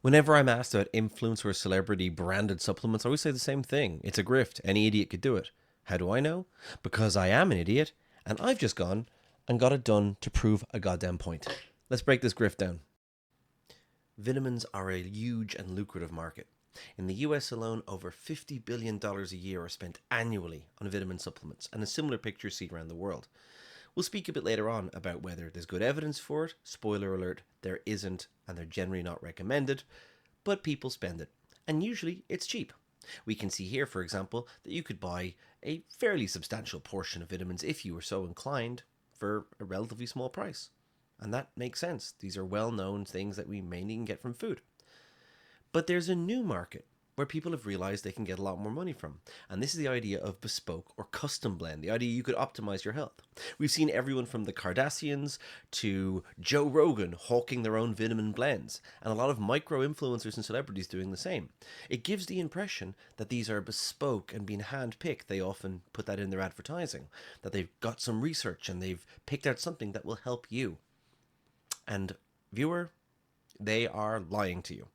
Whenever I'm asked about influencer or celebrity branded supplements, I always say the same thing. It's a grift. Any idiot could do it. How do I know? Because I am an idiot, and I've just gone and got it done to prove a goddamn point. Let's break this grift down. Vitamins are a huge and lucrative market. In the US alone, over $50 billion a year are spent annually on vitamin supplements, and a similar picture is seen around the world. We'll speak a bit later on about whether there's good evidence for it. Spoiler alert, there isn't, and they're generally not recommended, but people spend it, and usually it's cheap. We can see here, for example, that you could buy a fairly substantial portion of vitamins if you were so inclined for a relatively small price. And that makes sense. These are well-known things that we mainly can get from food. But there's a new market where people have realized they can get a lot more money from. And this is the idea of bespoke or custom blend, the idea you could optimize your health. We've seen everyone from the Kardashians to Joe Rogan hawking their own vitamin blends, and a lot of micro-influencers and celebrities doing the same. It gives the impression that these are bespoke and being hand-picked. They often put that in their advertising, that they've got some research and they've picked out something that will help you. And viewer, they are lying to you.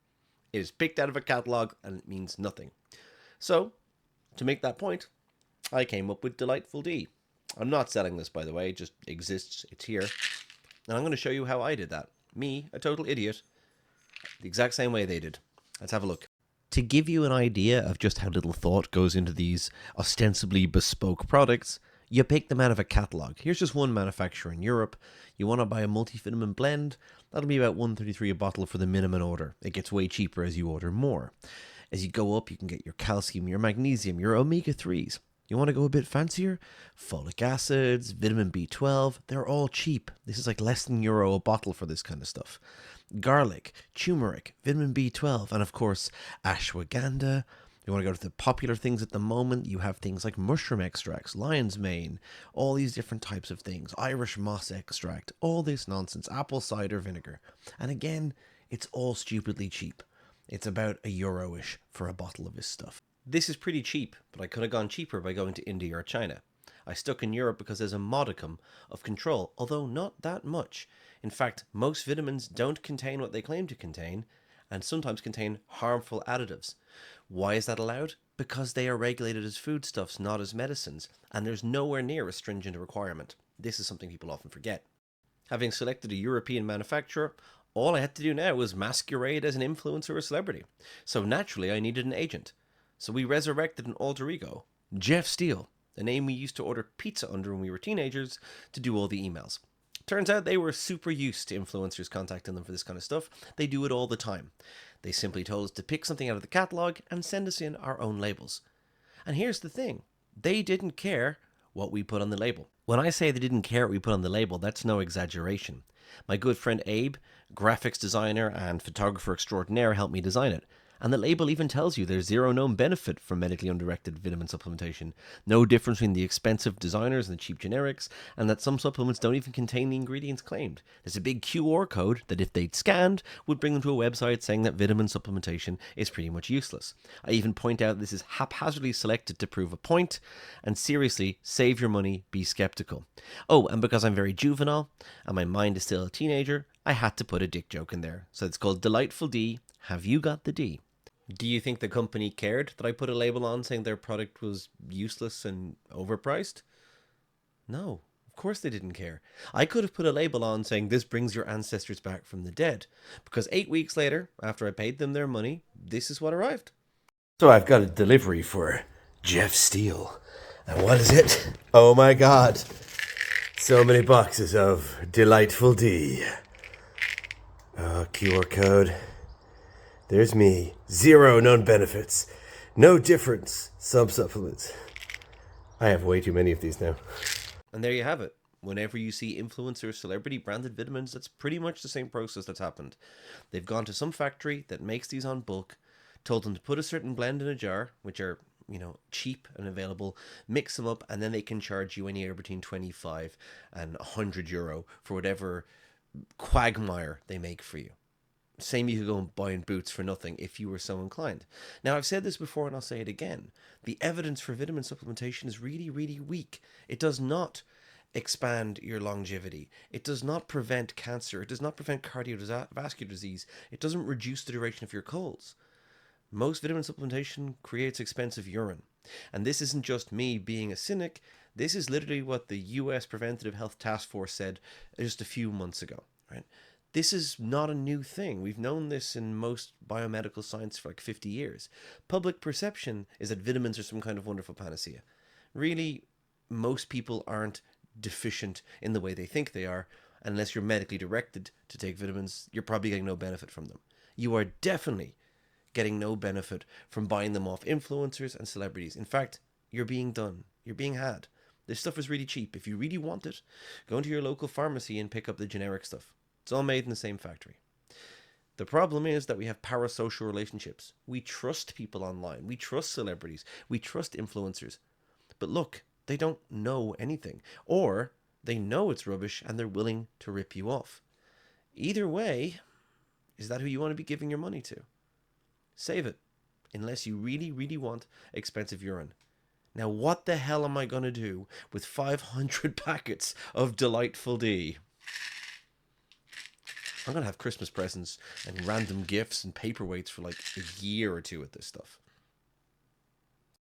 It is picked out of a catalog and it means nothing. So, to make that point, I came up with D-liteful D. I'm not selling this, by the way, it just exists, it's here. And I'm going to show you how I did that. Me, a total idiot, the exact same way they did. Let's have a look. To give you an idea of just how little thought goes into these ostensibly bespoke products, you pick them out of a catalog. Here's just one manufacturer in Europe. You want to buy a multivitamin blend, that'll be about $1.33 a bottle for the minimum order. It gets way cheaper as you order more. As you go up, you can get your calcium, your magnesium, your omega-3s. You want to go a bit fancier? Folic acids, vitamin B12, they're all cheap. This is like less than €1 a bottle for this kind of stuff. Garlic, turmeric, vitamin B12, and of course, ashwagandha. You want to go to the popular things at the moment, you have things like mushroom extracts, lion's mane, all these different types of things, Irish moss extract, all this nonsense, apple cider vinegar. And again, it's all stupidly cheap. It's about €1-ish for a bottle of this stuff. This is pretty cheap, but I could have gone cheaper by going to India or China. I stuck in Europe because there's a modicum of control, although not that much. In fact, most vitamins don't contain what they claim to contain, and sometimes contain harmful additives. Why is that allowed? Because they are regulated as foodstuffs, not as medicines, and there's nowhere near a stringent requirement. This is something people often forget. Having selected a European manufacturer, all I had to do now was masquerade as an influencer or celebrity. So naturally, I needed an agent. So we resurrected an alter ego, Jeff Steele, the name we used to order pizza under when we were teenagers, to do all the emails. Turns out they were super used to influencers contacting them for this kind of stuff. They do it all the time. They simply told us to pick something out of the catalog and send us in our own labels. And here's the thing. They didn't care what we put on the label. When I say they didn't care what we put on the label, that's no exaggeration. My good friend Abe, graphics designer and photographer extraordinaire, helped me design it. And the label even tells you there's zero known benefit from medically undirected vitamin supplementation. No difference between the expensive designers and the cheap generics, and that some supplements don't even contain the ingredients claimed. There's a big QR code that if they'd scanned would bring them to a website saying that vitamin supplementation is pretty much useless. I even point out this is haphazardly selected to prove a point, and seriously, save your money, be skeptical. Oh, and because I'm very juvenile, and my mind is still a teenager, I had to put a dick joke in there. So it's called D-liteful D. Have you got the D? Do you think the company cared that I put a label on saying their product was useless and overpriced? No, of course they didn't care. I could have put a label on saying this brings your ancestors back from the dead, because 8 weeks later, after I paid them their money, this is what arrived. So I've got a delivery for Jeff Steele. And what is it? Oh my god. So many boxes of D-liteful D. Oh, QR code. There's me. 0 known benefits. No difference. Some supplements. I have way too many of these now. And there you have it. Whenever you see influencer celebrity branded vitamins, that's pretty much the same process that's happened. They've gone to some factory that makes these on bulk, told them to put a certain blend in a jar, which are, cheap and available, mix them up, and then they can charge you anywhere between 25 and €100 for whatever quagmire they make for you. Same you could go and buy in Boots for nothing if you were so inclined. Now, I've said this before and I'll say it again. The evidence for vitamin supplementation is really, really weak. It does not expand your longevity. It does not prevent cancer. It does not prevent cardiovascular disease. It doesn't reduce the duration of your colds. Most vitamin supplementation creates expensive urine. And this isn't just me being a cynic. This is literally what the US Preventative Health Task Force said just a few months ago, right? This is not a new thing. We've known this in most biomedical science for like 50 years. Public perception is that vitamins are some kind of wonderful panacea. Really, most people aren't deficient in the way they think they are. Unless you're medically directed to take vitamins, you're probably getting no benefit from them. You are definitely getting no benefit from buying them off influencers and celebrities. In fact, you're being done. You're being had. This stuff is really cheap. If you really want it, go into your local pharmacy and pick up the generic stuff. It's all made in the same factory. The problem is that we have parasocial relationships. We trust people online. We trust celebrities. We trust influencers. But look, they don't know anything. Or they know it's rubbish and they're willing to rip you off. Either way, is that who you want to be giving your money to? Save it, unless you really, really want expensive urine. Now, what the hell am I going to do with 500 packets of D-liteful D? I'm going to have Christmas presents and random gifts and paperweights for like a year or two with this stuff.